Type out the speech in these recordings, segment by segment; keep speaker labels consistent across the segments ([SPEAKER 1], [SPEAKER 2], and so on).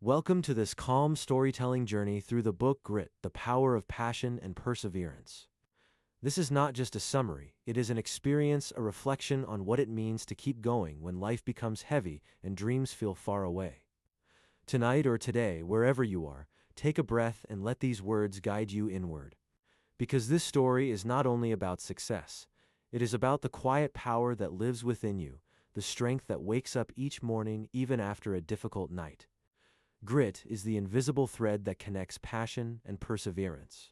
[SPEAKER 1] Welcome to this calm storytelling journey through the book Grit, The Power of Passion and Perseverance. This is not just a summary, it is an experience, a reflection on what it means to keep going when life becomes heavy and dreams feel far away. Tonight or today, wherever you are, take a breath and let these words guide you inward. Because this story is not only about success, it is about the quiet power that lives within you, the strength that wakes up each morning even after a difficult night. Grit is the invisible thread that connects passion and perseverance.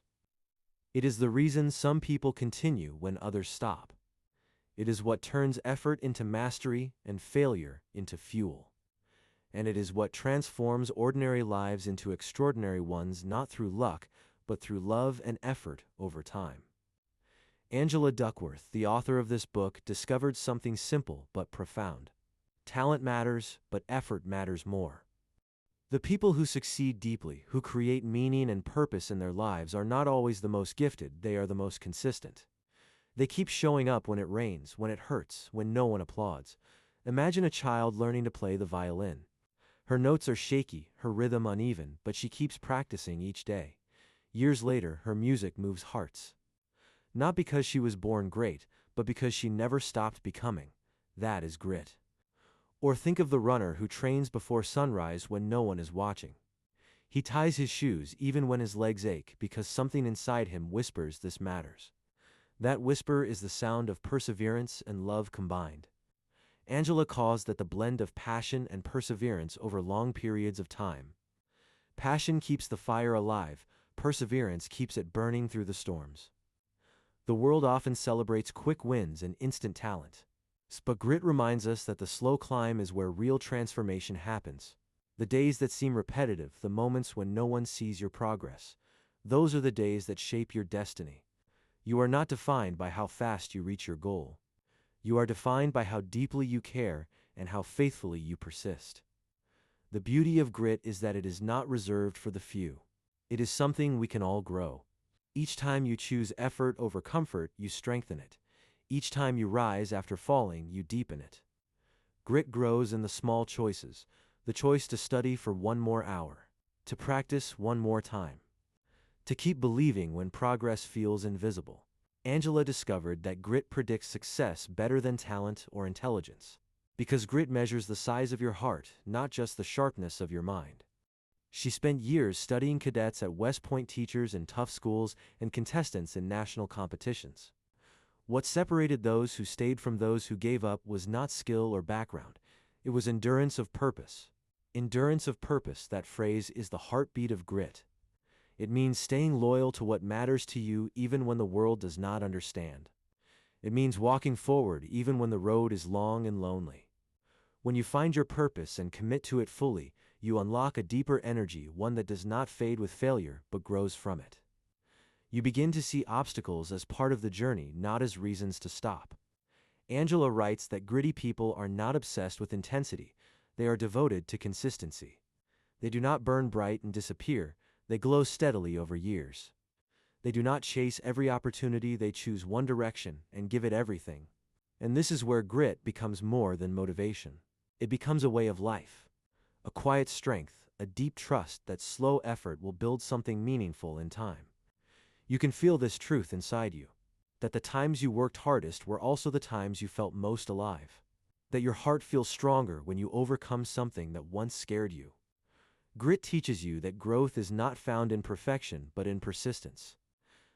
[SPEAKER 1] It is the reason some people continue when others stop. It is what turns effort into mastery and failure into fuel. And it is what transforms ordinary lives into extraordinary ones not through luck, but through love and effort over time. Angela Duckworth, the author of this book, discovered something simple but profound. Talent matters, but effort matters more. The people who succeed deeply, who create meaning and purpose in their lives, are not always the most gifted, they are the most consistent. They keep showing up when it rains, when it hurts, when no one applauds. Imagine a child learning to play the violin. Her notes are shaky, her rhythm uneven, but she keeps practicing each day. Years later, her music moves hearts. Not because she was born great, but because she never stopped becoming. That is grit. Or think of the runner who trains before sunrise when no one is watching. He ties his shoes even when his legs ache because something inside him whispers this matters. That whisper is the sound of perseverance and love combined. Angela calls that the blend of passion and perseverance over long periods of time. Passion keeps the fire alive, perseverance keeps it burning through the storms. The world often celebrates quick wins and instant talent. But grit reminds us that the slow climb is where real transformation happens. The days that seem repetitive, the moments when no one sees your progress, those are the days that shape your destiny. You are not defined by how fast you reach your goal. You are defined by how deeply you care and how faithfully you persist. The beauty of grit is that it is not reserved for the few. It is something we can all grow. Each time you choose effort over comfort, you strengthen it. Each time you rise after falling, you deepen it. Grit grows in the small choices, the choice to study for one more hour, to practice one more time, to keep believing when progress feels invisible. Angela discovered that grit predicts success better than talent or intelligence, because grit measures the size of your heart, not just the sharpness of your mind. She spent years studying cadets at West Point, teachers in tough schools, and contestants in national competitions. What separated those who stayed from those who gave up was not skill or background. It was endurance of purpose. Endurance of purpose, that phrase, is the heartbeat of grit. It means staying loyal to what matters to you even when the world does not understand. It means walking forward even when the road is long and lonely. When you find your purpose and commit to it fully, you unlock a deeper energy, one that does not fade with failure but grows from it. You begin to see obstacles as part of the journey, not as reasons to stop. Angela writes that gritty people are not obsessed with intensity, they are devoted to consistency. They do not burn bright and disappear, they glow steadily over years. They do not chase every opportunity, they choose one direction and give it everything. And this is where grit becomes more than motivation. It becomes a way of life. A quiet strength, a deep trust that slow effort will build something meaningful in time. You can feel this truth inside you, that the times you worked hardest were also the times you felt most alive, that your heart feels stronger when you overcome something that once scared you. Grit teaches you that growth is not found in perfection but in persistence,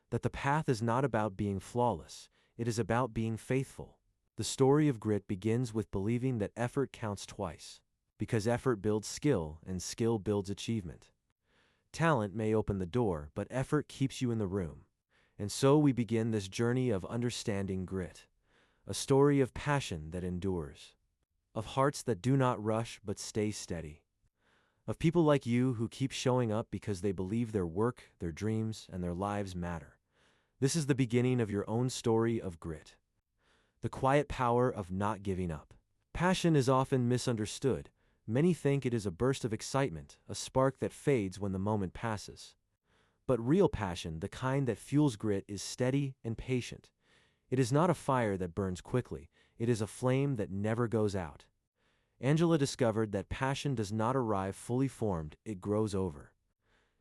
[SPEAKER 1] that the path is not about being flawless, it is about being faithful. The story of grit begins with believing that effort counts twice, because effort builds skill and skill builds achievement. Talent may open the door, but effort keeps you in the room. And so we begin this journey of understanding grit, a story of passion that endures, of hearts that do not rush but stay steady, of people like you who keep showing up because they believe their work, their dreams, and their lives matter. This is the beginning of your own story of grit, the quiet power of not giving up. Passion is often misunderstood. Many think it is a burst of excitement, a spark that fades when the moment passes. But real passion, the kind that fuels grit, is steady and patient. It is not a fire that burns quickly, it is a flame that never goes out. Angela discovered that passion does not arrive fully formed, it grows over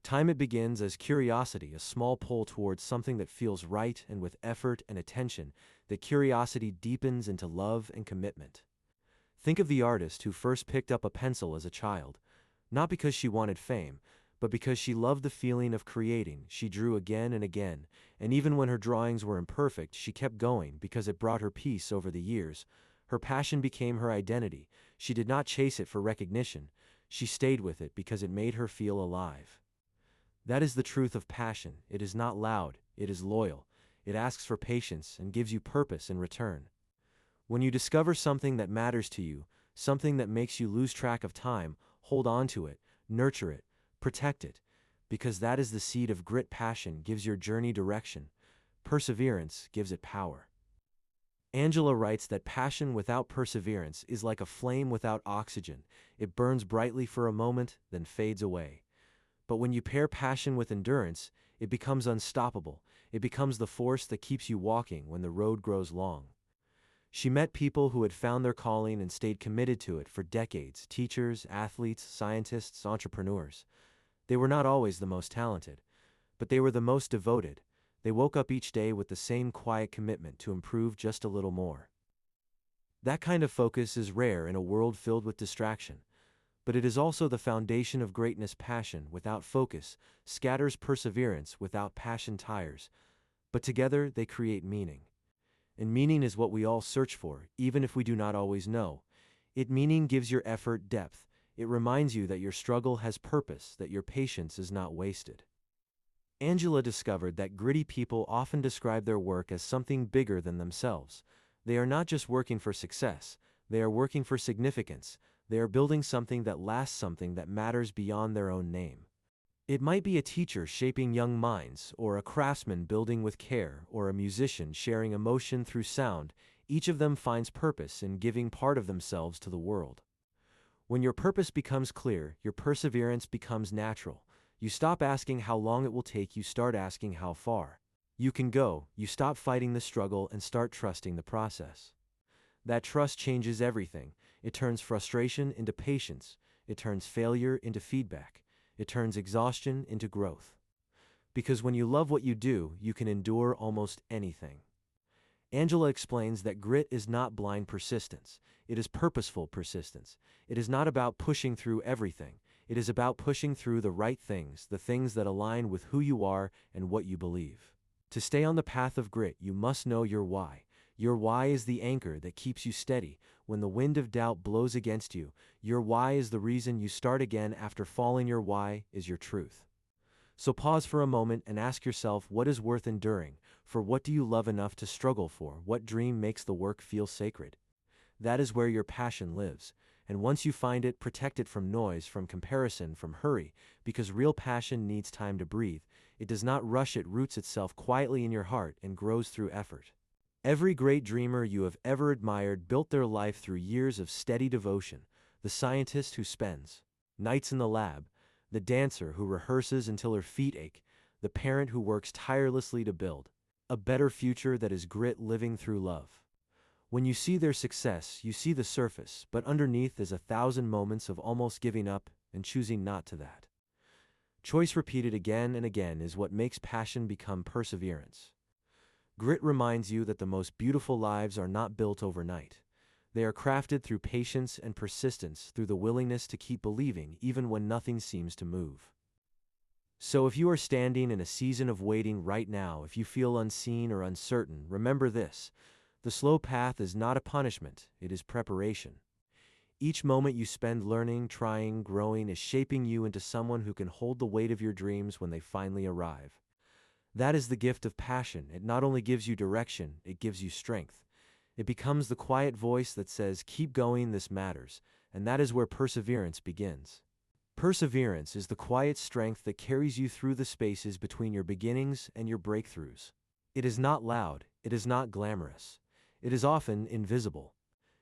[SPEAKER 1] time. It begins as curiosity, a small pull towards something that feels right, and with effort and attention, that curiosity deepens into love and commitment. Think of the artist who first picked up a pencil as a child, not because she wanted fame, but because she loved the feeling of creating. She drew again and again, and even when her drawings were imperfect, she kept going because it brought her peace. Over the years, her passion became her identity. She did not chase it for recognition, she stayed with it because it made her feel alive. That is the truth of passion. It is not loud, it is loyal. It asks for patience and gives you purpose in return. When you discover something that matters to you, something that makes you lose track of time, hold on to it, nurture it, protect it, because that is the seed of grit. Passion gives your journey direction. Perseverance gives it power. Angela writes that passion without perseverance is like a flame without oxygen. It burns brightly for a moment, then fades away. But when you pair passion with endurance, it becomes unstoppable. It becomes the force that keeps you walking when the road grows long. She met people who had found their calling and stayed committed to it for decades: teachers, athletes, scientists, entrepreneurs. They were not always the most talented, but they were the most devoted. They woke up each day with the same quiet commitment to improve just a little more. That kind of focus is rare in a world filled with distraction, but it is also the foundation of greatness. Passion without focus scatters, perseverance without passion tires, but together they create meaning. And meaning is what we all search for, even if we do not always know it. Meaning gives your effort depth. It reminds you that your struggle has purpose, that your patience is not wasted. Angela discovered that gritty people often describe their work as something bigger than themselves. They are not just working for success, they are working for significance. They are building something that lasts, something that matters beyond their own name. It might be a teacher shaping young minds, or a craftsman building with care, or a musician sharing emotion through sound. Each of them finds purpose in giving part of themselves to the world. When your purpose becomes clear, your perseverance becomes natural. You stop asking how long it will take, you start asking how far you can go. You stop fighting the struggle and start trusting the process. That trust changes everything. It turns frustration into patience. It turns failure into feedback. It turns exhaustion into growth. Because when you love what you do, you can endure almost anything. Angela explains that grit is not blind persistence. It is purposeful persistence. It is not about pushing through everything. It is about pushing through the right things, the things that align with who you are and what you believe. To stay on the path of grit, you must know your why. Your why is the anchor that keeps you steady when the wind of doubt blows against you. Your why is the reason you start again after falling. Your why is your truth. So pause for a moment and ask yourself, what is worth enduring? For what do you love enough to struggle for? What dream makes the work feel sacred? That is where your passion lives. And once you find it, protect it from noise, from comparison, from hurry, because real passion needs time to breathe. It does not rush, it roots itself quietly in your heart and grows through effort. Every great dreamer you have ever admired built their life through years of steady devotion. The scientist who spends nights in the lab, the dancer who rehearses until her feet ache, the parent who works tirelessly to build a better future. That is grit living through love. When you see their success, you see the surface, but underneath is 1,000 moments of almost giving up and choosing not to. That choice, repeated again and again, is what makes passion become perseverance. Grit reminds you that the most beautiful lives are not built overnight. They are crafted through patience and persistence, through the willingness to keep believing even when nothing seems to move. So if you are standing in a season of waiting right now, if you feel unseen or uncertain, remember this: the slow path is not a punishment, it is preparation. Each moment you spend learning, trying, growing is shaping you into someone who can hold the weight of your dreams when they finally arrive. That is the gift of passion. It not only gives you direction, it gives you strength. It becomes the quiet voice that says, keep going, this matters, and that is where perseverance begins. Perseverance is the quiet strength that carries you through the spaces between your beginnings and your breakthroughs. It is not loud, it is not glamorous. It is often invisible.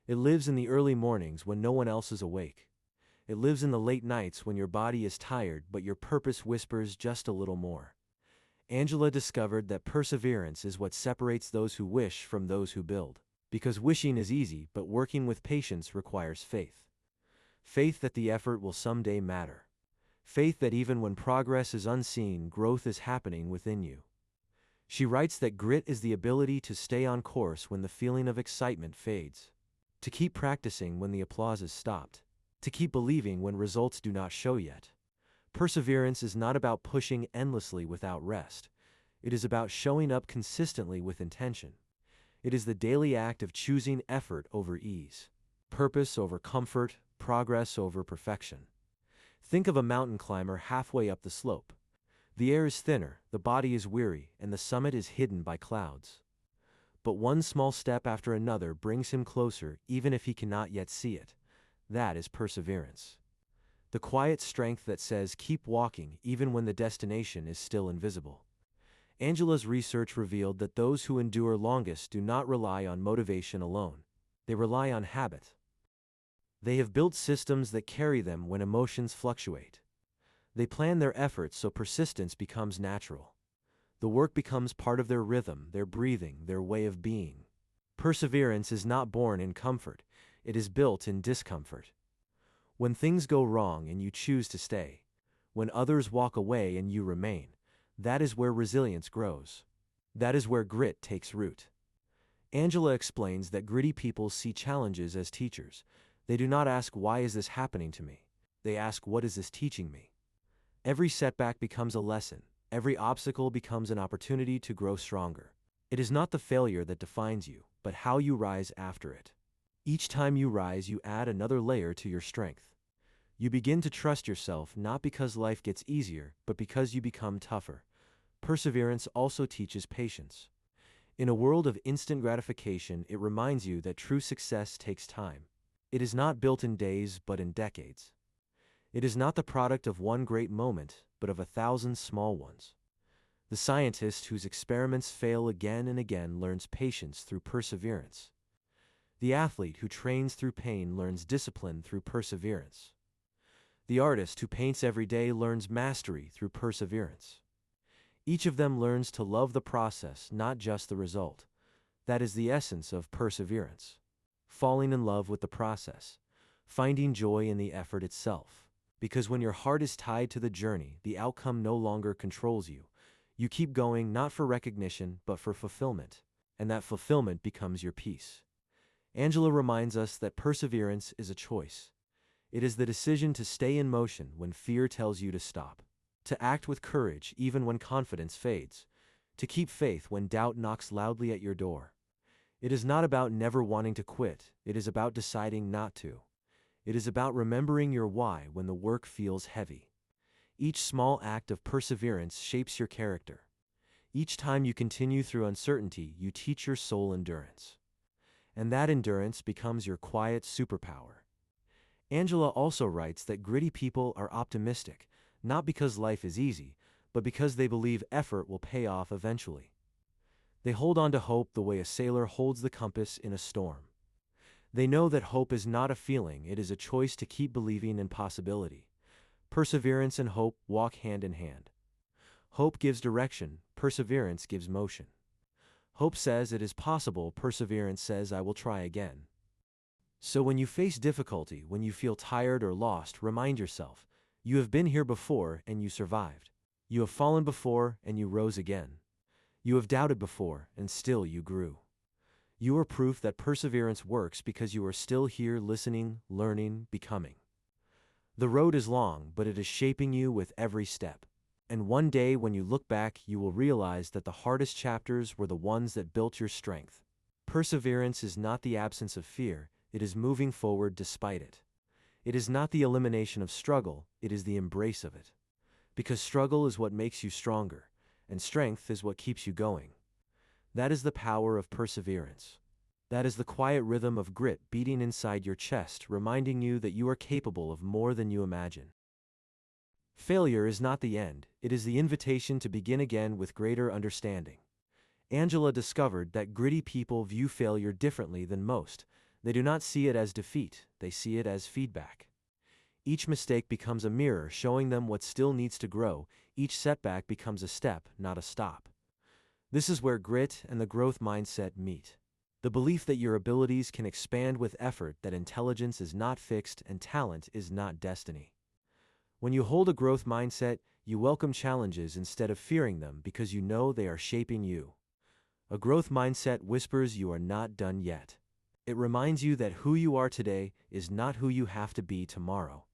[SPEAKER 1] It lives in the early mornings when no one else is awake. It lives in the late nights when your body is tired but your purpose whispers just a little more. Angela discovered that perseverance is what separates those who wish from those who build. Because wishing is easy, but working with patience requires faith. Faith that the effort will someday matter. Faith that even when progress is unseen, growth is happening within you. She writes that grit is the ability to stay on course when the feeling of excitement fades, to keep practicing when the applause is stopped, to keep believing when results do not show yet. Perseverance is not about pushing endlessly without rest. It is about showing up consistently with intention. It is the daily act of choosing effort over ease, purpose over comfort, progress over perfection. Think of a mountain climber halfway up the slope. The air is thinner, the body is weary, and the summit is hidden by clouds. But one small step after another brings him closer, even if he cannot yet see it. That is perseverance. The quiet strength that says, keep walking, even when the destination is still invisible. Angela's research revealed that those who endure longest do not rely on motivation alone. They rely on habit. They have built systems that carry them when emotions fluctuate. They plan their efforts so persistence becomes natural. The work becomes part of their rhythm, their breathing, their way of being. Perseverance is not born in comfort. It is built in discomfort. When things go wrong and you choose to stay, when others walk away and you remain, that is where resilience grows. That is where grit takes root. Angela explains that gritty people see challenges as teachers. They do not ask, why is this happening to me? They ask, what is this teaching me? Every setback becomes a lesson. Every obstacle becomes an opportunity to grow stronger. It is not the failure that defines you, but how you rise after it. Each time you rise, you add another layer to your strength. You begin to trust yourself not because life gets easier, but because you become tougher. Perseverance also teaches patience. In a world of instant gratification, it reminds you that true success takes time. It is not built in days, but in decades. It is not the product of one great moment, but of 1,000 small ones. The scientist whose experiments fail again and again learns patience through perseverance. The athlete who trains through pain learns discipline through perseverance. The artist who paints every day learns mastery through perseverance. Each of them learns to love the process, not just the result. That is the essence of perseverance. Falling in love with the process, finding joy in the effort itself. Because when your heart is tied to the journey, the outcome no longer controls you. You keep going not for recognition, but for fulfillment, and that fulfillment becomes your peace. Angela reminds us that perseverance is a choice. It is the decision to stay in motion when fear tells you to stop, to act with courage even when confidence fades, to keep faith when doubt knocks loudly at your door. It is not about never wanting to quit, it is about deciding not to. It is about remembering your why when the work feels heavy. Each small act of perseverance shapes your character. Each time you continue through uncertainty, you teach your soul endurance. And that endurance becomes your quiet superpower. Angela also writes that gritty people are optimistic, not because life is easy, but because they believe effort will pay off eventually. They hold on to hope the way a sailor holds the compass in a storm. They know that hope is not a feeling, it is a choice to keep believing in possibility. Perseverance and hope walk hand in hand. Hope gives direction, perseverance gives motion. Hope says it is possible, perseverance says I will try again. So when you face difficulty, when you feel tired or lost, remind yourself, you have been here before and you survived. You have fallen before and you rose again. You have doubted before and still you grew. You are proof that perseverance works because you are still here listening, learning, becoming. The road is long, but it is shaping you with every step. And one day when you look back, you will realize that the hardest chapters were the ones that built your strength. Perseverance is not the absence of fear, it is moving forward despite it. It is not the elimination of struggle, it is the embrace of it. Because struggle is what makes you stronger, and strength is what keeps you going. That is the power of perseverance. That is the quiet rhythm of grit beating inside your chest, reminding you that you are capable of more than you imagine. Failure is not the end, it is the invitation to begin again with greater understanding. Angela discovered that gritty people view failure differently than most. They do not see it as defeat, they see it as feedback. Each mistake becomes a mirror showing them what still needs to grow. Each setback becomes a step, not a stop. This is where grit and the growth mindset meet. The belief that your abilities can expand with effort, that intelligence is not fixed and talent is not destiny. When you hold a growth mindset, you welcome challenges instead of fearing them because you know they are shaping you. A growth mindset whispers you are not done yet. It reminds you that who you are today is not who you have to be tomorrow,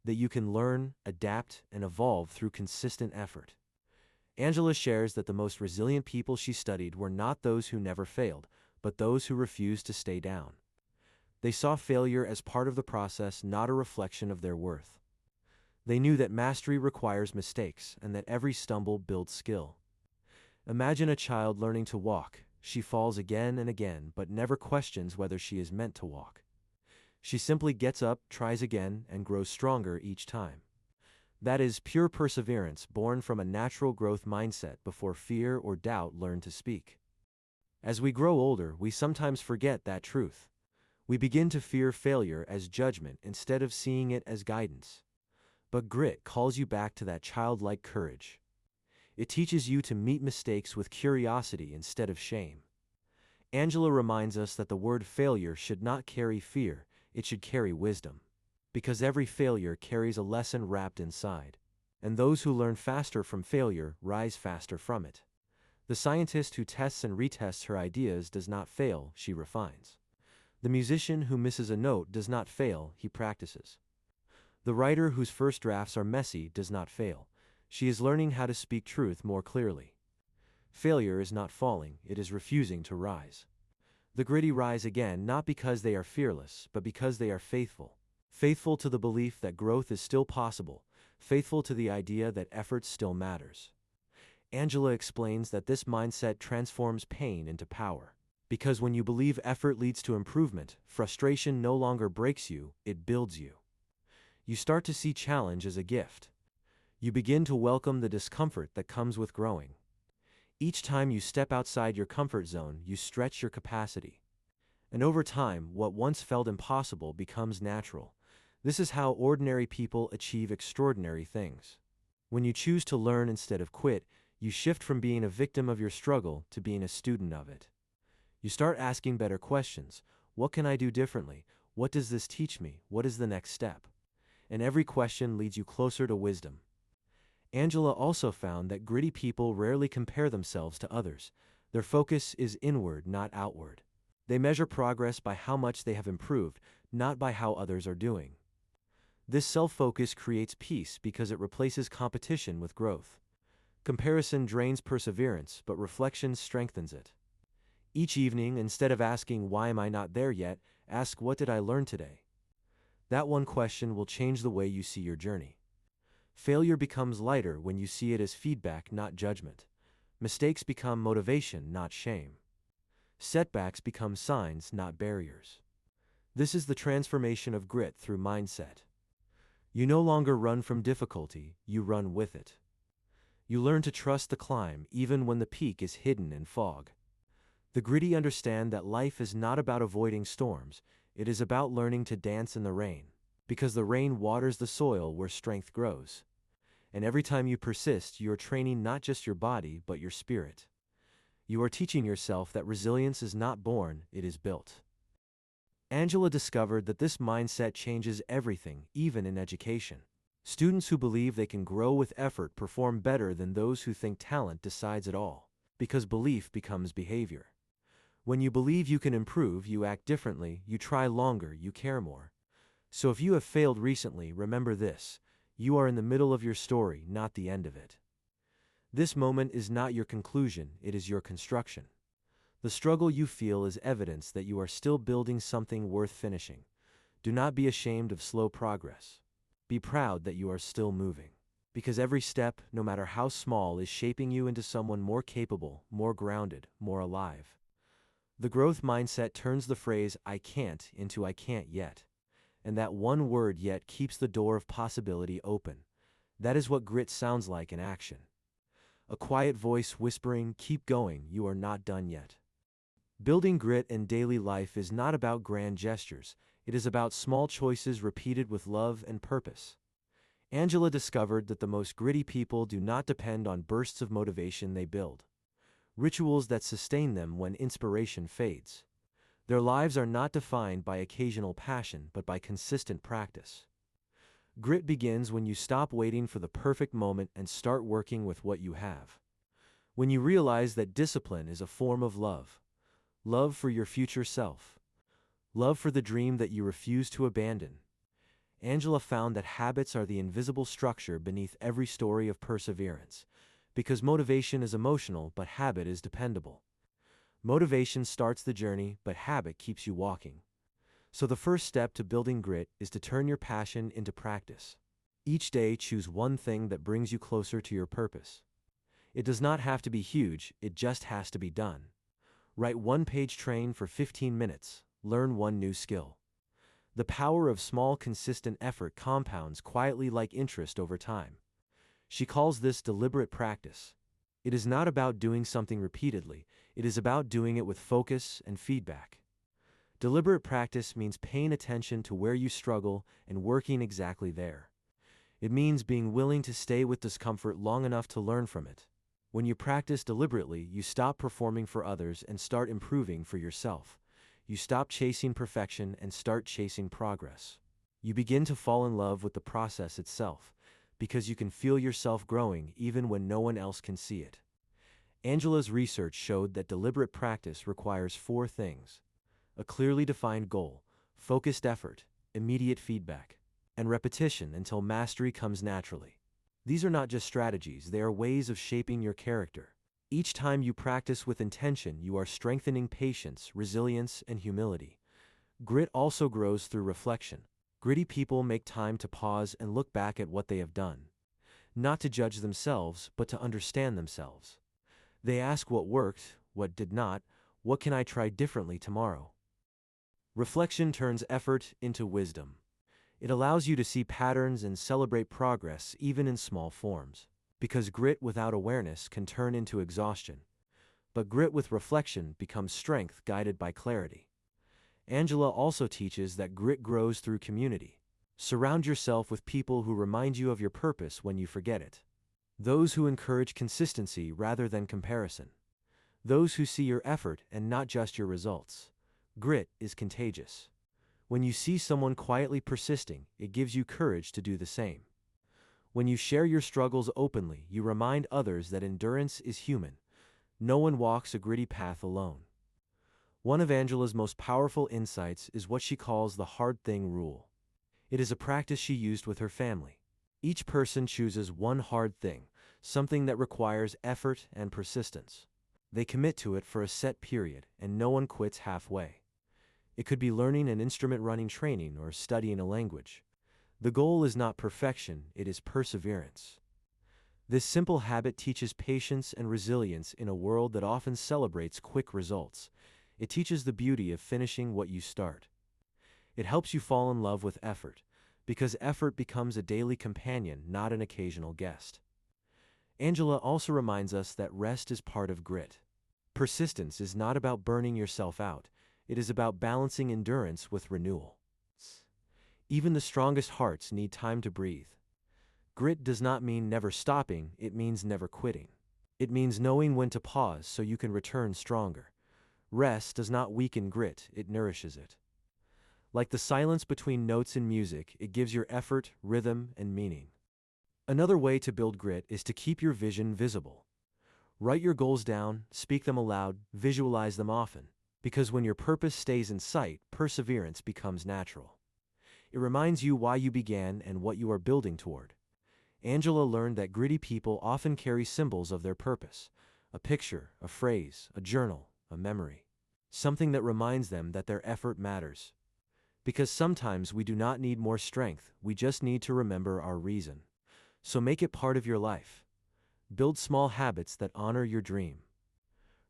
[SPEAKER 1] that you can learn, adapt, and evolve through consistent effort. Angela shares that the most resilient people she studied were not those who never failed, but those who refused to stay down. They saw failure as part of the process, not a reflection of their worth. They knew that mastery requires mistakes and that every stumble builds skill. Imagine a child learning to walk. She falls again and again, but never questions whether she is meant to walk. She simply gets up, tries again, and grows stronger each time. That is pure perseverance, born from a natural growth mindset before fear or doubt learn to speak. As we grow older, we sometimes forget that truth. We begin to fear failure as judgment instead of seeing it as guidance. But grit calls you back to that childlike courage. It teaches you to meet mistakes with curiosity instead of shame. Angela reminds us that the word failure should not carry fear, it should carry wisdom. Because every failure carries a lesson wrapped inside. And those who learn faster from failure rise faster from it. The scientist who tests and retests her ideas does not fail, she refines. The musician who misses a note does not fail, he practices. The writer whose first drafts are messy does not fail. She is learning how to speak truth more clearly. Failure is not falling, it is refusing to rise. The gritty rise again not because they are fearless, but because they are faithful. Faithful to the belief that growth is still possible, faithful to the idea that effort still matters. Angela explains that this mindset transforms pain into power. Because when you believe effort leads to improvement, frustration no longer breaks you, it builds you. You start to see challenge as a gift. You begin to welcome the discomfort that comes with growing. Each time you step outside your comfort zone, you stretch your capacity. And over time, what once felt impossible becomes natural. This is how ordinary people achieve extraordinary things. When you choose to learn instead of quit, you shift from being a victim of your struggle to being a student of it. You start asking better questions. What can I do differently? What does this teach me? What is the next step? And every question leads you closer to wisdom. Angela also found that gritty people rarely compare themselves to others. Their focus is inward, not outward. They measure progress by how much they have improved, not by how others are doing. This self-focus creates peace because it replaces competition with growth. Comparison drains perseverance, but reflection strengthens it. Each evening, instead of asking, "Why am I not there yet?" ask, "What did I learn today?" That one question will change the way you see your journey. Failure becomes lighter when you see it as feedback, not judgment. Mistakes become motivation, not shame. Setbacks become signs, not barriers. This is the transformation of grit through mindset. You no longer run from difficulty, you run with it. You learn to trust the climb even when the peak is hidden in fog. The gritty understand that life is not about avoiding storms, it is about learning to dance in the rain, because the rain waters the soil where strength grows. And every time you persist, you are training not just your body, but your spirit. You are teaching yourself that resilience is not born, it is built. Angela discovered that this mindset changes everything, even in education. Students who believe they can grow with effort perform better than those who think talent decides it all, because belief becomes behavior. When you believe you can improve, you act differently, you try longer, you care more. So if you have failed recently, remember this: you are in the middle of your story, not the end of it. This moment is not your conclusion, it is your construction. The struggle you feel is evidence that you are still building something worth finishing. Do not be ashamed of slow progress. Be proud that you are still moving. Because every step, no matter how small, is shaping you into someone more capable, more grounded, more alive. The growth mindset turns the phrase "I can't" into "I can't yet." And that one word "yet" keeps the door of possibility open. That is what grit sounds like in action. A quiet voice whispering, "Keep going, you are not done yet." Building grit in daily life is not about grand gestures, it is about small choices repeated with love and purpose. Angela discovered that the most gritty people do not depend on bursts of motivation, they build rituals that sustain them when inspiration fades. Their lives are not defined by occasional passion, but by consistent practice. Grit begins when you stop waiting for the perfect moment and start working with what you have. When you realize that discipline is a form of love. Love for your future self. Love for the dream that you refuse to abandon. Angela found that habits are the invisible structure beneath every story of perseverance, because motivation is emotional, but habit is dependable. Motivation starts the journey, but habit keeps you walking. So the first step to building grit is to turn your passion into practice. Each day, choose one thing that brings you closer to your purpose. It does not have to be huge, it just has to be done. Write one-page train for 15 minutes, learn one new skill. The power of small, consistent effort compounds quietly like interest over time. She calls this deliberate practice. It is not about doing something repeatedly, it is about doing it with focus and feedback. Deliberate practice means paying attention to where you struggle and working exactly there. It means being willing to stay with discomfort long enough to learn from it. When you practice deliberately, you stop performing for others and start improving for yourself. You stop chasing perfection and start chasing progress. You begin to fall in love with the process itself, because you can feel yourself growing even when no one else can see it. Angela's research showed that deliberate practice requires 4 things: a clearly defined goal, focused effort, immediate feedback, and repetition until mastery comes naturally. These are not just strategies, they are ways of shaping your character. Each time you practice with intention, you are strengthening patience, resilience, and humility. Grit also grows through reflection. Gritty people make time to pause and look back at what they have done. Not to judge themselves, but to understand themselves. They ask what worked, what did not, what can I try differently tomorrow? Reflection turns effort into wisdom. It allows you to see patterns and celebrate progress even in small forms. Because grit without awareness can turn into exhaustion. But grit with reflection becomes strength guided by clarity. Angela also teaches that grit grows through community. Surround yourself with people who remind you of your purpose when you forget it. Those who encourage consistency rather than comparison. Those who see your effort and not just your results. Grit is contagious. When you see someone quietly persisting, it gives you courage to do the same. When you share your struggles openly, you remind others that endurance is human. No one walks a gritty path alone. One of Angela's most powerful insights is what she calls the hard thing rule. It is a practice she used with her family. Each person chooses one hard thing, something that requires effort and persistence. They commit to it for a set period, and no one quits halfway. It could be learning an instrument, running training, or studying a language. The goal is not perfection, it is perseverance. This simple habit teaches patience and resilience in a world that often celebrates quick results. It teaches the beauty of finishing what you start. It helps you fall in love with effort, because effort becomes a daily companion, not an occasional guest. Angela also reminds us that rest is part of grit. Persistence is not about burning yourself out, it is about balancing endurance with renewal. Even the strongest hearts need time to breathe. Grit does not mean never stopping, it means never quitting. It means knowing when to pause so you can return stronger. Rest does not weaken grit, it nourishes it. Like the silence between notes in music, it gives your effort, rhythm, and meaning. Another way to build grit is to keep your vision visible. Write your goals down, speak them aloud, visualize them often. Because when your purpose stays in sight, perseverance becomes natural. It reminds you why you began and what you are building toward. Angela learned that gritty people often carry symbols of their purpose: a picture, a phrase, a journal, a memory. Something that reminds them that their effort matters. Because sometimes we do not need more strength, we just need to remember our reason. So make it part of your life. Build small habits that honor your dream.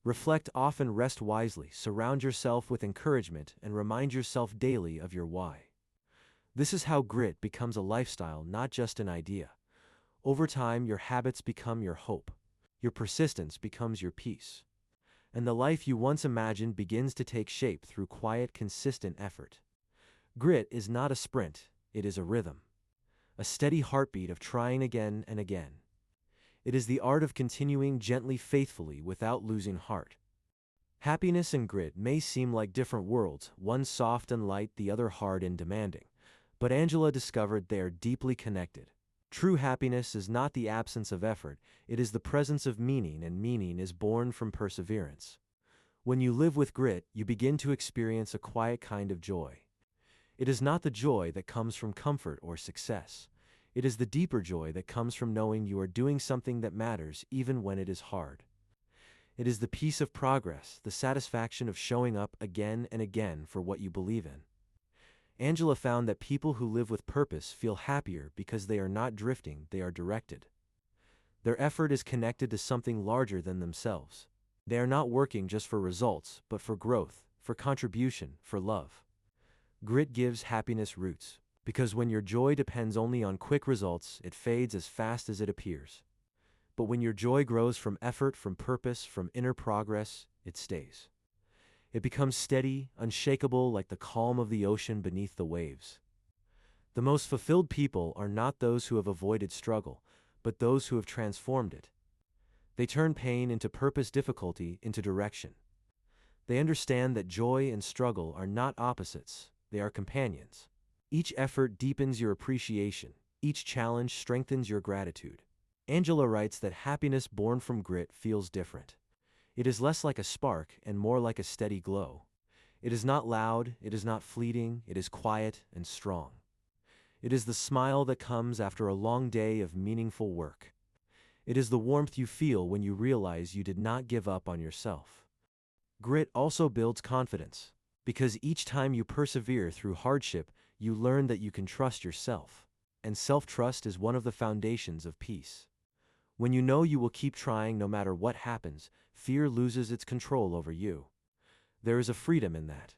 [SPEAKER 1] Reflect often, rest wisely, surround yourself with encouragement, and remind yourself daily of your why. This is how grit becomes a lifestyle, not just an idea. Over time, your habits become your hope. Your persistence becomes your peace. And the life you once imagined begins to take shape through quiet, consistent effort. Grit is not a sprint, it is a rhythm. A steady heartbeat of trying again and again. It is the art of continuing gently, faithfully, without losing heart. Happiness and grit may seem like different worlds, one soft and light, the other hard and demanding. But Angela discovered they are deeply connected. True happiness is not the absence of effort, it is the presence of meaning, and meaning is born from perseverance. When you live with grit, you begin to experience a quiet kind of joy. It is not the joy that comes from comfort or success. It is the deeper joy that comes from knowing you are doing something that matters even when it is hard. It is the peace of progress, the satisfaction of showing up again and again for what you believe in. Angela found that people who live with purpose feel happier because they are not drifting, they are directed. Their effort is connected to something larger than themselves. They are not working just for results, but for growth, for contribution, for love. Grit gives happiness roots, because when your joy depends only on quick results, it fades as fast as it appears. But when your joy grows from effort, from purpose, from inner progress, it stays. It becomes steady, unshakable, like the calm of the ocean beneath the waves. The most fulfilled people are not those who have avoided struggle, but those who have transformed it. They turn pain into purpose, difficulty into direction. They understand that joy and struggle are not opposites, they are companions. Each effort deepens your appreciation, each challenge strengthens your gratitude. Angela writes that happiness born from grit feels different. It is less like a spark and more like a steady glow. It is not loud, it is not fleeting, it is quiet and strong. It is the smile that comes after a long day of meaningful work. It is the warmth you feel when you realize you did not give up on yourself. Grit also builds confidence, because each time you persevere through hardship, you learn that you can trust yourself, and self-trust is one of the foundations of peace. When you know you will keep trying no matter what happens, fear loses its control over you. There is a freedom in that.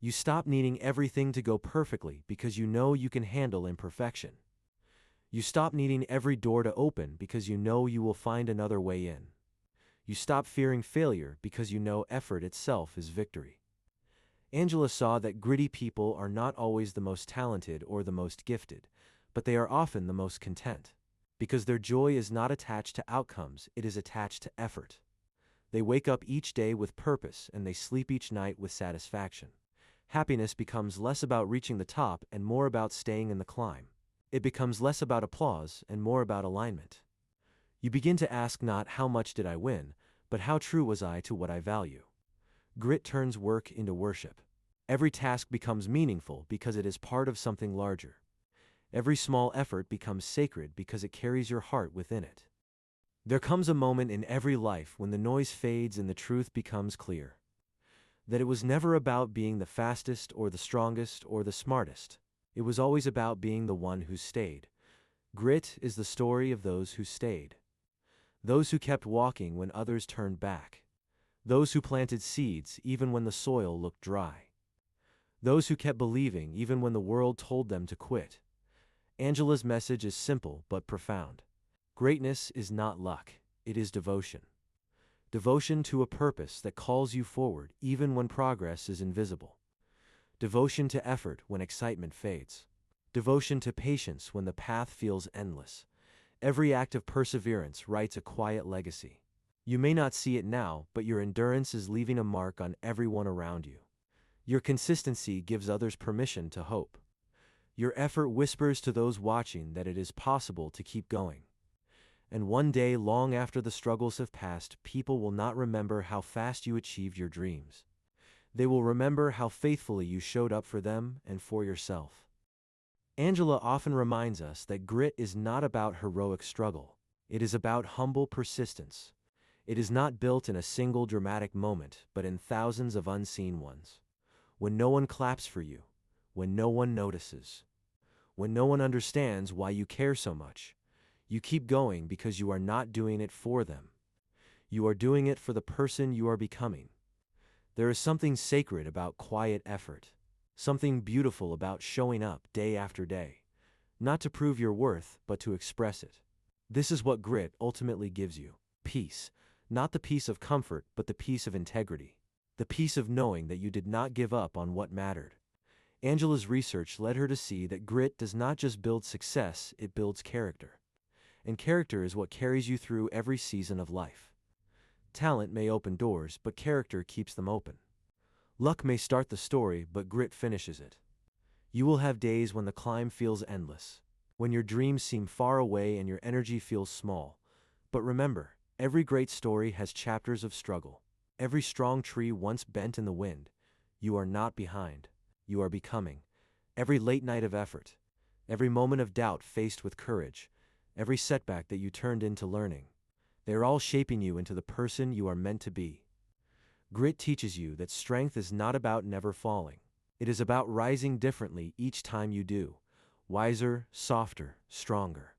[SPEAKER 1] You stop needing everything to go perfectly because you know you can handle imperfection. You stop needing every door to open because you know you will find another way in. You stop fearing failure because you know effort itself is victory. Angela saw that gritty people are not always the most talented or the most gifted, but they are often the most content. Because their joy is not attached to outcomes, it is attached to effort. They wake up each day with purpose and they sleep each night with satisfaction. Happiness becomes less about reaching the top and more about staying in the climb. It becomes less about applause and more about alignment. You begin to ask not how much did I win, but how true was I to what I value. Grit turns work into worship. Every task becomes meaningful because it is part of something larger. Every small effort becomes sacred because it carries your heart within it. There comes a moment in every life when the noise fades and the truth becomes clear. That it was never about being the fastest or the strongest or the smartest. It was always about being the one who stayed. Grit is the story of those who stayed. Those who kept walking when others turned back. Those who planted seeds even when the soil looked dry. Those who kept believing even when the world told them to quit. Angela's message is simple but profound. Greatness is not luck, it is devotion. Devotion to a purpose that calls you forward even when progress is invisible. Devotion to effort when excitement fades. Devotion to patience when the path feels endless. Every act of perseverance writes a quiet legacy. You may not see it now, but your endurance is leaving a mark on everyone around you. Your consistency gives others permission to hope. Your effort whispers to those watching that it is possible to keep going. And one day, long after the struggles have passed, people will not remember how fast you achieved your dreams. They will remember how faithfully you showed up for them and for yourself. Angela often reminds us that grit is not about heroic struggle. It is about humble persistence. It is not built in a single dramatic moment, but in thousands of unseen ones. When no one claps for you, when no one notices, when no one understands why you care so much, you keep going because you are not doing it for them. You are doing it for the person you are becoming. There is something sacred about quiet effort, something beautiful about showing up day after day, not to prove your worth, but to express it. This is what grit ultimately gives you: peace, not the peace of comfort, but the peace of integrity, the peace of knowing that you did not give up on what mattered. Angela's research led her to see that grit does not just build success, it builds character. And character is what carries you through every season of life. Talent may open doors, but character keeps them open. Luck may start the story, but grit finishes it. You will have days when the climb feels endless, when your dreams seem far away and your energy feels small. But remember, every great story has chapters of struggle. Every strong tree once bent in the wind. You are not behind. You are becoming. Every late night of effort, every moment of doubt faced with courage, every setback that you turned into learning, they are all shaping you into the person you are meant to be. Grit teaches you that strength is not about never falling. It is about rising differently each time you do, wiser, softer, stronger.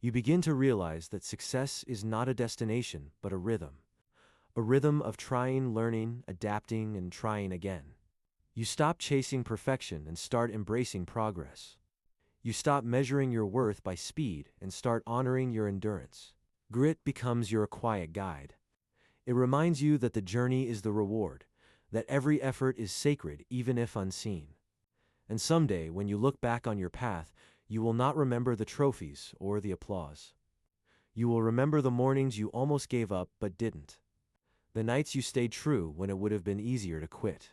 [SPEAKER 1] You begin to realize that success is not a destination, but a rhythm of trying, learning, adapting, and trying again. You stop chasing perfection and start embracing progress. You stop measuring your worth by speed and start honoring your endurance. Grit becomes your quiet guide. It reminds you that the journey is the reward, that every effort is sacred even if unseen. And someday, when you look back on your path, you will not remember the trophies or the applause. You will remember the mornings you almost gave up but didn't. The nights you stayed true when it would have been easier to quit.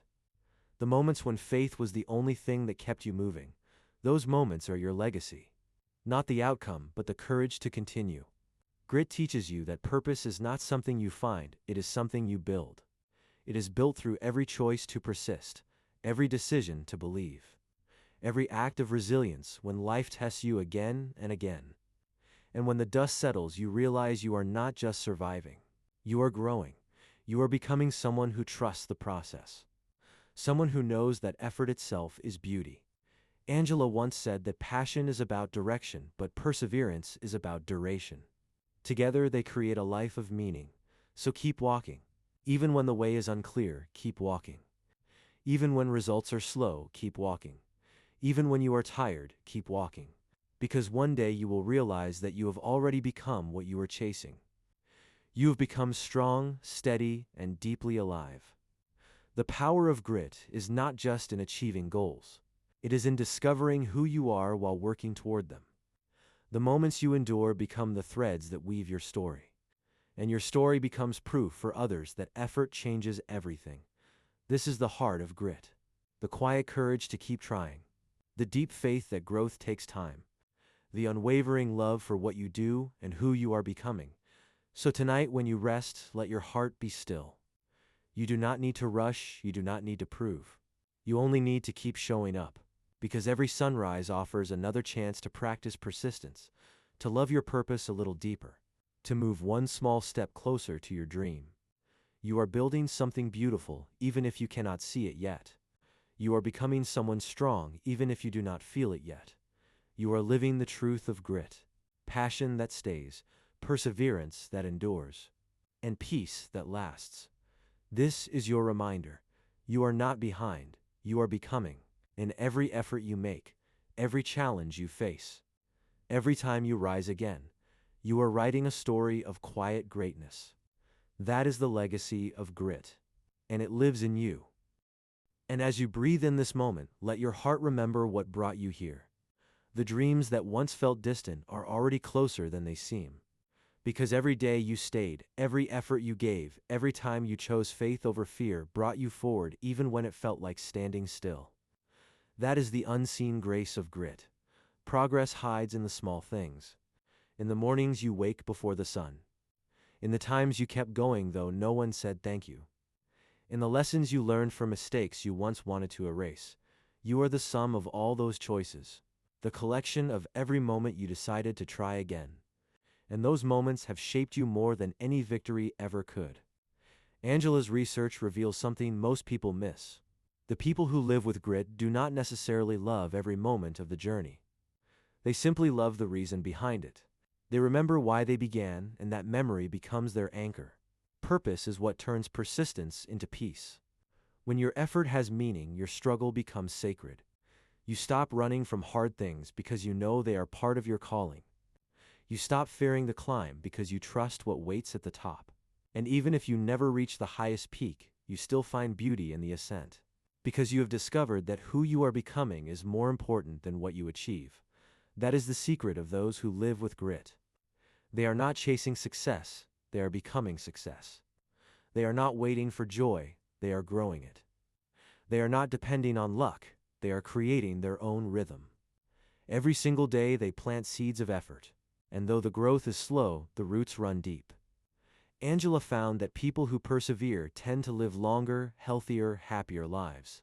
[SPEAKER 1] The moments when faith was the only thing that kept you moving. Those moments are your legacy. Not the outcome, but the courage to continue. Grit teaches you that purpose is not something you find, it is something you build. It is built through every choice to persist, every decision to believe, every act of resilience when life tests you again and again. And when the dust settles, you realize you are not just surviving. You are growing. You are becoming someone who trusts the process. Someone who knows that effort itself is beauty. Angela once said that passion is about direction, but perseverance is about duration. Together they create a life of meaning. So keep walking. Even when the way is unclear, keep walking. Even when results are slow, keep walking. Even when you are tired, keep walking. Because one day you will realize that you have already become what you were chasing. You have become strong, steady, and deeply alive. The power of grit is not just in achieving goals. It is in discovering who you are while working toward them. The moments you endure become the threads that weave your story. And your story becomes proof for others that effort changes everything. This is the heart of grit. The quiet courage to keep trying. The deep faith that growth takes time. The unwavering love for what you do and who you are becoming. So tonight when you rest, let your heart be still. You do not need to rush, you do not need to prove. You only need to keep showing up. Because every sunrise offers another chance to practice persistence, to love your purpose a little deeper, to move one small step closer to your dream. You are building something beautiful, even if you cannot see it yet. You are becoming someone strong, even if you do not feel it yet. You are living the truth of grit, passion that stays, perseverance that endures, and peace that lasts. This is your reminder. You are not behind, you are becoming. In every effort you make, every challenge you face, every time you rise again, you are writing a story of quiet greatness. That is the legacy of grit, and it lives in you. And as you breathe in this moment, let your heart remember what brought you here. The dreams that once felt distant are already closer than they seem. Because every day you stayed, every effort you gave, every time you chose faith over fear brought you forward even when it felt like standing still. That is the unseen grace of grit. Progress hides in the small things. In the mornings you wake before the sun. In the times you kept going though no one said thank you. In the lessons you learned from mistakes you once wanted to erase. You are the sum of all those choices. The collection of every moment you decided to try again. And those moments have shaped you more than any victory ever could. Angela's research reveals something most people miss. The people who live with grit do not necessarily love every moment of the journey. They simply love the reason behind it. They remember why they began, and that memory becomes their anchor. Purpose is what turns persistence into peace. When your effort has meaning, your struggle becomes sacred. You stop running from hard things because you know they are part of your calling. You stop fearing the climb because you trust what waits at the top. And even if you never reach the highest peak, you still find beauty in the ascent. Because you have discovered that who you are becoming is more important than what you achieve. That is the secret of those who live with grit. They are not chasing success, they are becoming success. They are not waiting for joy, they are growing it. They are not depending on luck, they are creating their own rhythm. Every single day they plant seeds of effort, and though the growth is slow, the roots run deep. Angela found that people who persevere tend to live longer, healthier, happier lives.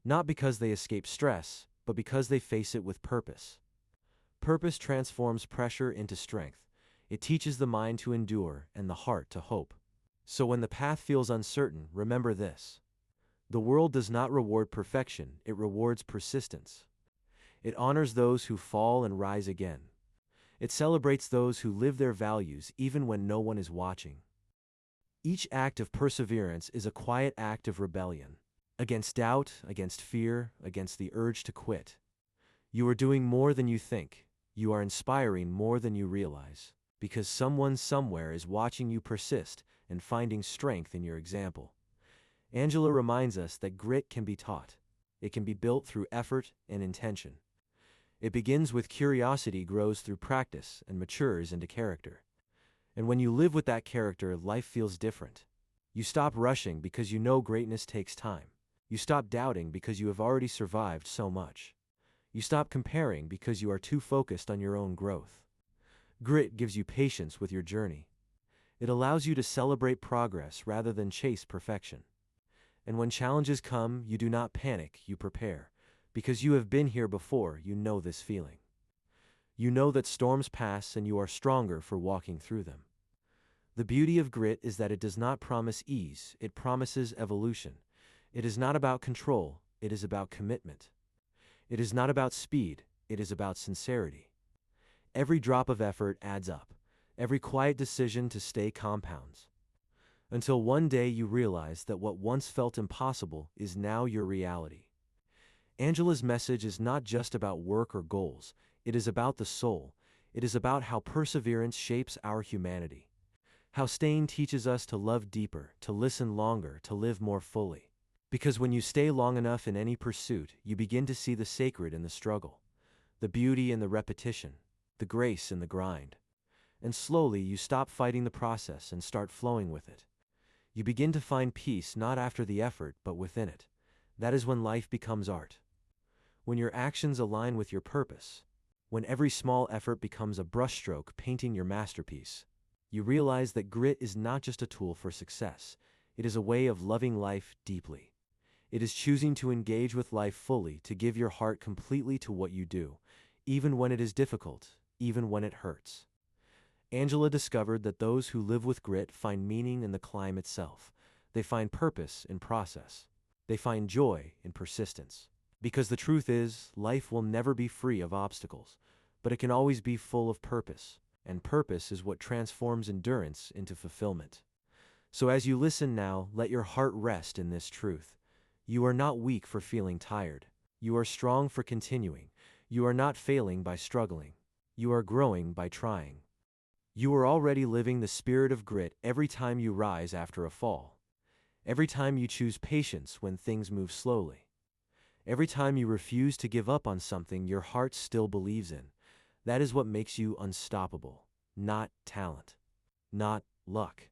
[SPEAKER 1] Not because they escape stress, but because they face it with purpose. Purpose transforms pressure into strength. It teaches the mind to endure and the heart to hope. So when the path feels uncertain, remember this. The world does not reward perfection, it rewards persistence. It honors those who fall and rise again. It celebrates those who live their values even when no one is watching. Each act of perseverance is a quiet act of rebellion. Against doubt, against fear, against the urge to quit. You are doing more than you think. You are inspiring more than you realize. Because someone somewhere is watching you persist and finding strength in your example. Angela reminds us that grit can be taught. It can be built through effort and intention. It begins with curiosity, grows through practice, and matures into character. And when you live with that character, life feels different. You stop rushing because you know greatness takes time. You stop doubting because you have already survived so much. You stop comparing because you are too focused on your own growth. Grit gives you patience with your journey. It allows you to celebrate progress rather than chase perfection. And when challenges come, you do not panic, you prepare. Because you have been here before, you know this feeling. You know that storms pass and you are stronger for walking through them. The beauty of grit is that it does not promise ease, it promises evolution. It is not about control, it is about commitment. It is not about speed, it is about sincerity. Every drop of effort adds up. Every quiet decision to stay compounds. Until one day you realize that what once felt impossible is now your reality. Angela's message is not just about work or goals. It is about the soul. It is about how perseverance shapes our humanity. How staying teaches us to love deeper, to listen longer, to live more fully. Because when you stay long enough in any pursuit, you begin to see the sacred in the struggle, the beauty in the repetition, the grace in the grind. And slowly you stop fighting the process and start flowing with it. You begin to find peace not after the effort, but within it. That is when life becomes art. When your actions align with your purpose. When every small effort becomes a brushstroke painting your masterpiece. You realize that grit is not just a tool for success. It is a way of loving life deeply. It is choosing to engage with life fully, to give your heart completely to what you do, even when it is difficult, even when it hurts. Angela discovered that those who live with grit find meaning in the climb itself. They find purpose in process. They find joy in persistence. Because the truth is, life will never be free of obstacles, but it can always be full of purpose, and purpose is what transforms endurance into fulfillment. So as you listen now, let your heart rest in this truth. You are not weak for feeling tired. You are strong for continuing. You are not failing by struggling. You are growing by trying. You are already living the spirit of grit every time you rise after a fall. Every time you choose patience when things move slowly. Every time you refuse to give up on something your heart still believes in. That is what makes you unstoppable. Not talent. Not luck.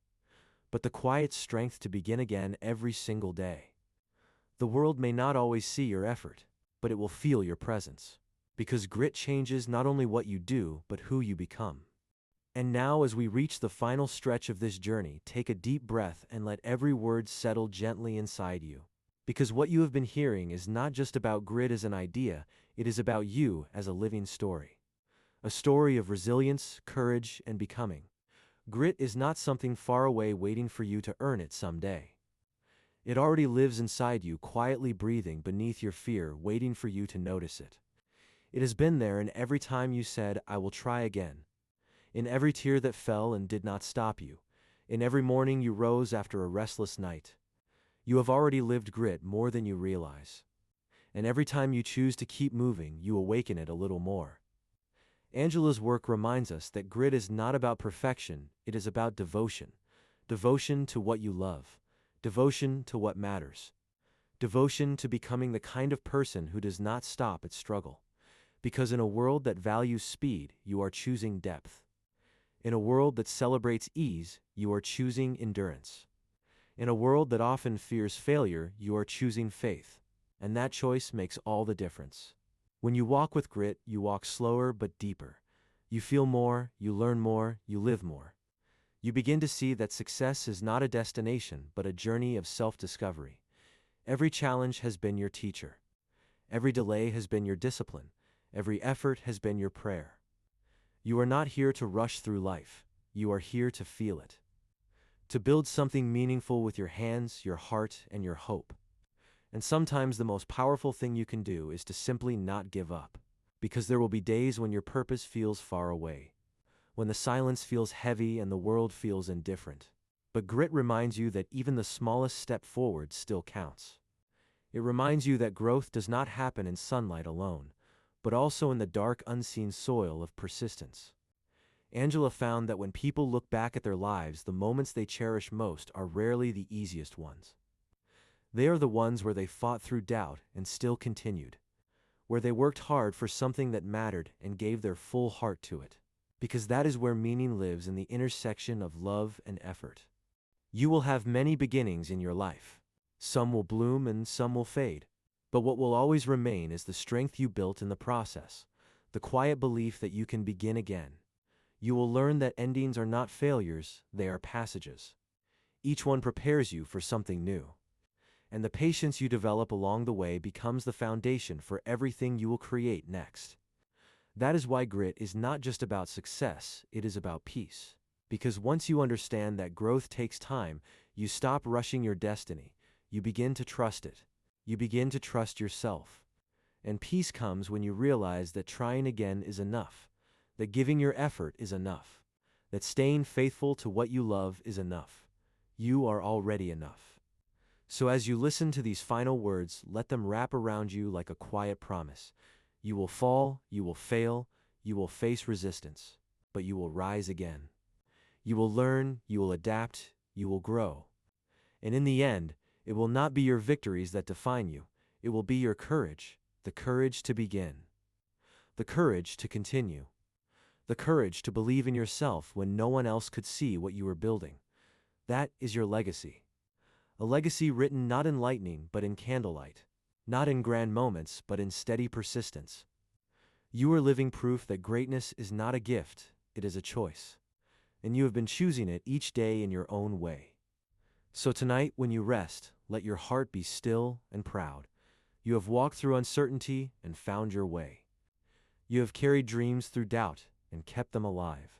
[SPEAKER 1] But the quiet strength to begin again every single day. The world may not always see your effort, but it will feel your presence. Because grit changes not only what you do, but who you become. And now, as we reach the final stretch of this journey, take a deep breath and let every word settle gently inside you. Because what you have been hearing is not just about grit as an idea, it is about you as a living story. A story of resilience, courage, and becoming. Grit is not something far away waiting for you to earn it someday. It already lives inside you, quietly breathing beneath your fear, waiting for you to notice it. It has been there in every time you said, "I will try again." In every tear that fell and did not stop you. In every morning you rose after a restless night. You have already lived grit more than you realize. And every time you choose to keep moving, you awaken it a little more. Angela's work reminds us that grit is not about perfection, it is about devotion. Devotion to what you love. Devotion to what matters. Devotion to becoming the kind of person who does not stop at struggle. Because in a world that values speed, you are choosing depth. In a world that celebrates ease, you are choosing endurance. In a world that often fears failure, you are choosing faith, and that choice makes all the difference. When you walk with grit, you walk slower but deeper. You feel more, you learn more, you live more. You begin to see that success is not a destination but a journey of self-discovery. Every challenge has been your teacher. Every delay has been your discipline. Every effort has been your prayer. You are not here to rush through life. You are here to feel it. To build something meaningful with your hands, your heart, and your hope. And sometimes the most powerful thing you can do is to simply not give up. Because there will be days when your purpose feels far away. When the silence feels heavy and the world feels indifferent. But grit reminds you that even the smallest step forward still counts. It reminds you that growth does not happen in sunlight alone, but also in the dark, unseen soil of persistence. Angela found that when people look back at their lives, the moments they cherish most are rarely the easiest ones. They are the ones where they fought through doubt and still continued, where they worked hard for something that mattered and gave their full heart to it, because that is where meaning lives, in the intersection of love and effort. You will have many beginnings in your life. Some will bloom and some will fade. But what will always remain is the strength you built in the process, the quiet belief that you can begin again. You will learn that endings are not failures, they are passages. Each one prepares you for something new. And the patience you develop along the way becomes the foundation for everything you will create next. That is why grit is not just about success, it is about peace. Because once you understand that growth takes time, you stop rushing your destiny. You begin to trust it. You begin to trust yourself. And peace comes when you realize that trying again is enough, that giving your effort is enough, that staying faithful to what you love is enough. You are already enough. So as you listen to these final words, let them wrap around you like a quiet promise. You will fall, you will fail, you will face resistance, but you will rise again. You will learn, you will adapt, you will grow. And in the end, it will not be your victories that define you. It will be your courage, the courage to begin, the courage to continue, the courage to believe in yourself when no one else could see what you were building. That is your legacy. A legacy written not in lightning but in candlelight, not in grand moments but in steady persistence. You are living proof that greatness is not a gift, it is a choice. And you have been choosing it each day in your own way. So tonight, when you rest, let your heart be still and proud. You have walked through uncertainty and found your way. You have carried dreams through doubt and kept them alive.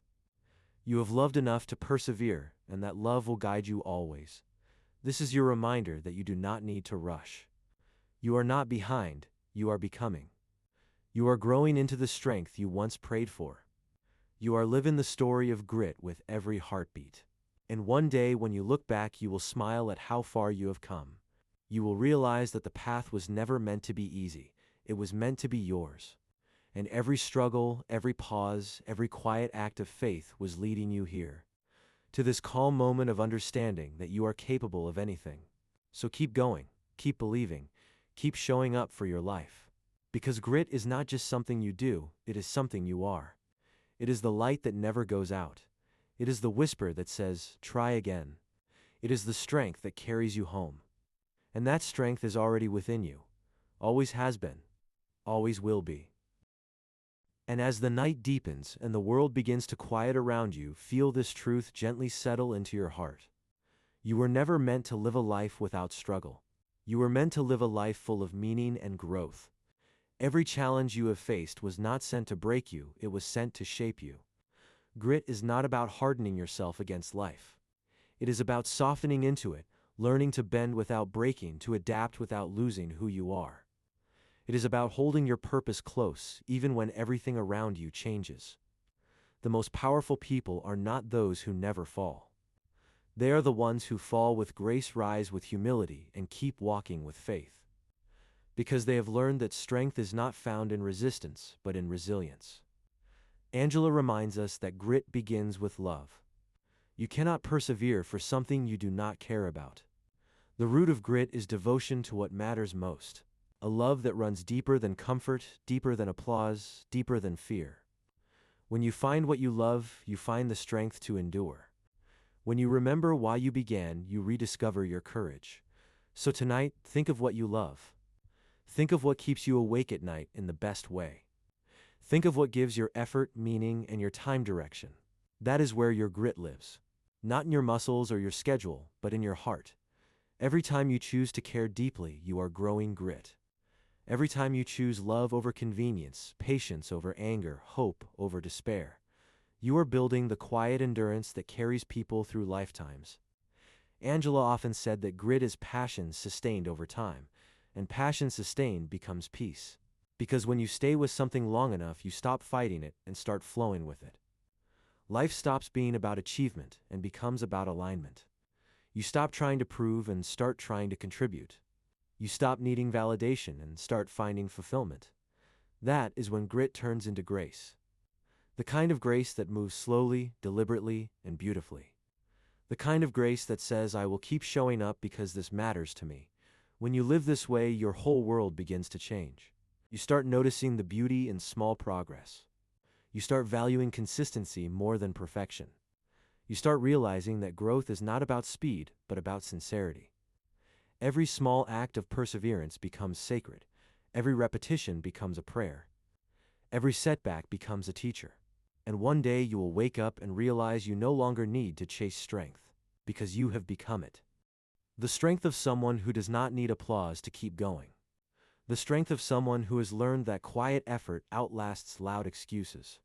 [SPEAKER 1] You have loved enough to persevere, and that love will guide you always. This is your reminder that you do not need to rush. You are not behind, you are becoming. You are growing into the strength you once prayed for. You are living the story of grit with every heartbeat. And one day when you look back, you will smile at how far you have come. You will realize that the path was never meant to be easy. It was meant to be yours. And every struggle, every pause, every quiet act of faith was leading you here, to this calm moment of understanding that you are capable of anything. So keep going, keep believing, keep showing up for your life. Because grit is not just something you do, it is something you are. It is the light that never goes out. It is the whisper that says, try again. It is the strength that carries you home. And that strength is already within you. Always has been. Always will be. And as the night deepens and the world begins to quiet around you, feel this truth gently settle into your heart. You were never meant to live a life without struggle. You were meant to live a life full of meaning and growth. Every challenge you have faced was not sent to break you, it was sent to shape you. Grit is not about hardening yourself against life. It is about softening into it, learning to bend without breaking, to adapt without losing who you are. It is about holding your purpose close, even when everything around you changes. The most powerful people are not those who never fall. They are the ones who fall with grace, rise with humility, and keep walking with faith. Because they have learned that strength is not found in resistance, but in resilience. Angela reminds us that grit begins with love. You cannot persevere for something you do not care about. The root of grit is devotion to what matters most, a love that runs deeper than comfort, deeper than applause, deeper than fear. When you find what you love, you find the strength to endure. When you remember why you began, you rediscover your courage. So tonight, think of what you love. Think of what keeps you awake at night in the best way. Think of what gives your effort, meaning, and your time direction. That is where your grit lives. Not in your muscles or your schedule, but in your heart. Every time you choose to care deeply, you are growing grit. Every time you choose love over convenience, patience over anger, hope over despair, you are building the quiet endurance that carries people through lifetimes. Angela often said that grit is passion sustained over time, and passion sustained becomes peace. Because when you stay with something long enough, you stop fighting it and start flowing with it. Life stops being about achievement and becomes about alignment. You stop trying to prove and start trying to contribute. You stop needing validation and start finding fulfillment. That is when grit turns into grace. The kind of grace that moves slowly, deliberately, and beautifully. The kind of grace that says, I will keep showing up because this matters to me. When you live this way, your whole world begins to change. You start noticing the beauty in small progress. You start valuing consistency more than perfection. You start realizing that growth is not about speed, but about sincerity. Every small act of perseverance becomes sacred. Every repetition becomes a prayer. Every setback becomes a teacher. And one day you will wake up and realize you no longer need to chase strength, because you have become it. The strength of someone who does not need applause to keep going. The strength of someone who has learned that quiet effort outlasts loud excuses.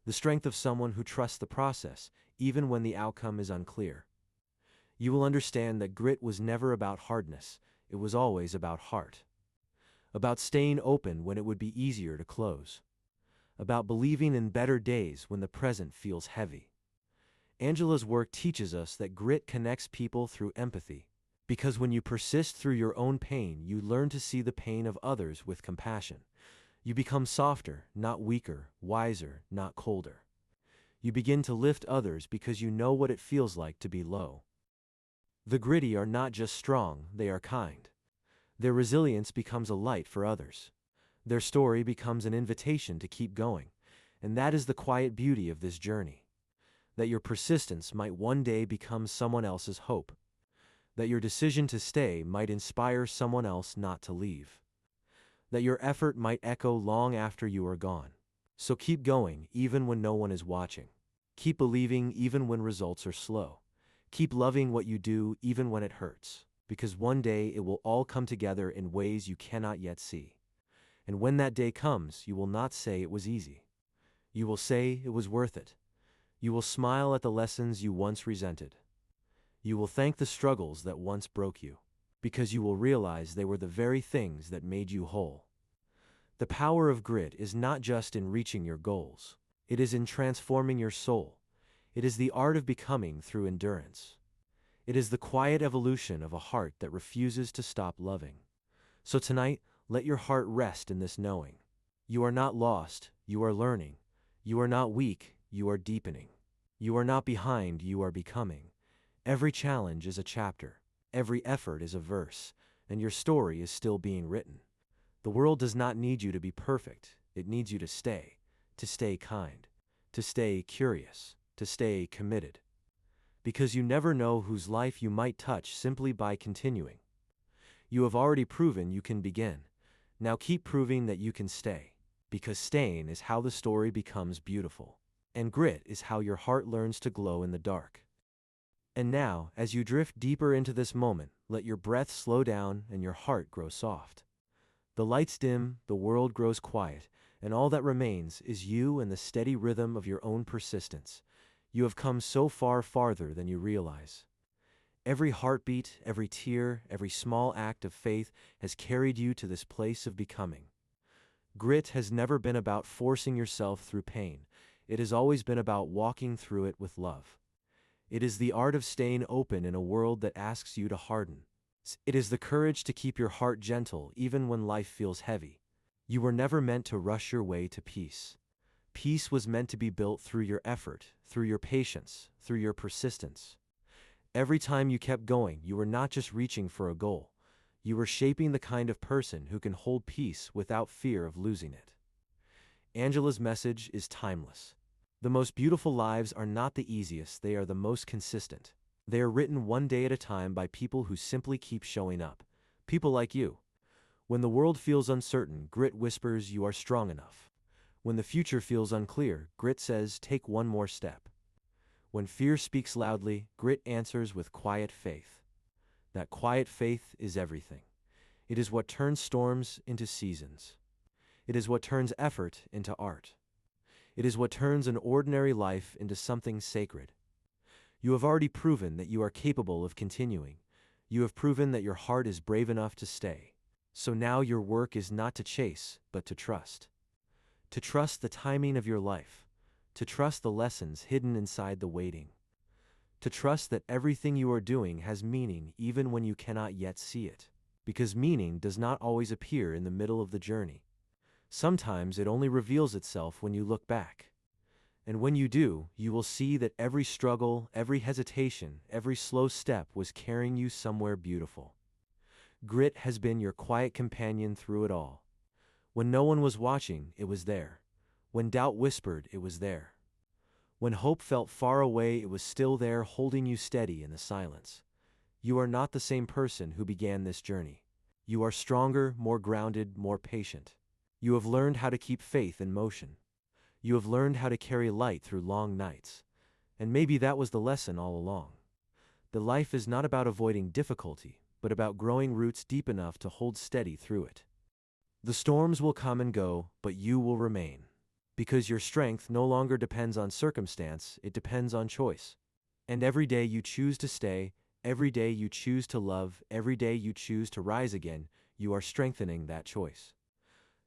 [SPEAKER 1] The strength of someone who trusts the process, even when the outcome is unclear. You will understand that grit was never about hardness, it was always about heart. About staying open when it would be easier to close. About believing in better days when the present feels heavy. Angela's work teaches us that grit connects people through empathy. Because when you persist through your own pain, you learn to see the pain of others with compassion. You become softer, not weaker, wiser, not colder. You begin to lift others because you know what it feels like to be low. The gritty are not just strong, they are kind. Their resilience becomes a light for others. Their story becomes an invitation to keep going, and that is the quiet beauty of this journey. That your persistence might one day become someone else's hope. That your decision to stay might inspire someone else not to leave. That your effort might echo long after you are gone. So keep going even when no one is watching. Keep believing even when results are slow. Keep loving what you do even when it hurts, because one day it will all come together in ways you cannot yet see. And when that day comes, you will not say it was easy. You will say it was worth it. You will smile at the lessons you once resented. You will thank the struggles that once broke you, because you will realize they were the very things that made you whole. The power of grit is not just in reaching your goals. It is in transforming your soul. It is the art of becoming through endurance. It is the quiet evolution of a heart that refuses to stop loving. So tonight, let your heart rest in this knowing. You are not lost, you are learning. You are not weak, you are deepening. You are not behind, you are becoming. Every challenge is a chapter. Every effort is a verse. And your story is still being written. The world does not need you to be perfect. It needs you to stay kind, to stay curious, to stay committed. Because you never know whose life you might touch simply by continuing. You have already proven you can begin. Now keep proving that you can stay. Because staying is how the story becomes beautiful. And grit is how your heart learns to glow in the dark. And now, as you drift deeper into this moment, let your breath slow down and your heart grow soft. The lights dim, the world grows quiet, and all that remains is you and the steady rhythm of your own persistence. You have come so far farther than you realize. Every heartbeat, every tear, every small act of faith has carried you to this place of becoming. Grit has never been about forcing yourself through pain. It has always been about walking through it with love. It is the art of staying open in a world that asks you to harden. It is the courage to keep your heart gentle even when life feels heavy. You were never meant to rush your way to peace. Peace was meant to be built through your effort, through your patience, through your persistence. Every time you kept going, you were not just reaching for a goal. You were shaping the kind of person who can hold peace without fear of losing it. Angela's message is timeless. The most beautiful lives are not the easiest, they are the most consistent. They are written one day at a time by people who simply keep showing up. People like you. When the world feels uncertain, grit whispers you are strong enough. When the future feels unclear, grit says take one more step. When fear speaks loudly, grit answers with quiet faith. That quiet faith is everything. It is what turns storms into seasons. It is what turns effort into art. It is what turns an ordinary life into something sacred. You have already proven that you are capable of continuing. You have proven that your heart is brave enough to stay. So now your work is not to chase, but to trust. To trust the timing of your life. To trust the lessons hidden inside the waiting. To trust that everything you are doing has meaning even when you cannot yet see it. Because meaning does not always appear in the middle of the journey. Sometimes it only reveals itself when you look back. And when you do, you will see that every struggle, every hesitation, every slow step was carrying you somewhere beautiful. Grit has been your quiet companion through it all. When no one was watching, it was there. When doubt whispered, it was there. When hope felt far away, it was still there, holding you steady in the silence. You are not the same person who began this journey. You are stronger, more grounded, more patient. You have learned how to keep faith in motion. You have learned how to carry light through long nights. And maybe that was the lesson all along. The life is not about avoiding difficulty, but about growing roots deep enough to hold steady through it. The storms will come and go, but you will remain. Because your strength no longer depends on circumstance, it depends on choice. And every day you choose to stay, every day you choose to love, every day you choose to rise again, you are strengthening that choice.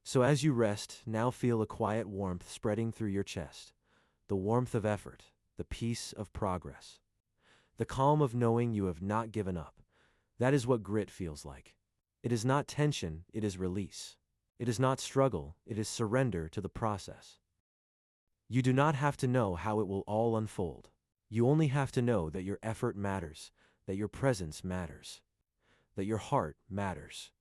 [SPEAKER 1] So as you rest, now feel a quiet warmth spreading through your chest. The warmth of effort, the peace of progress. The calm of knowing you have not given up. That is what grit feels like. It is not tension, it is release. It is not struggle, it is surrender to the process. You do not have to know how it will all unfold. You only have to know that your effort matters, that your presence matters, that your heart matters.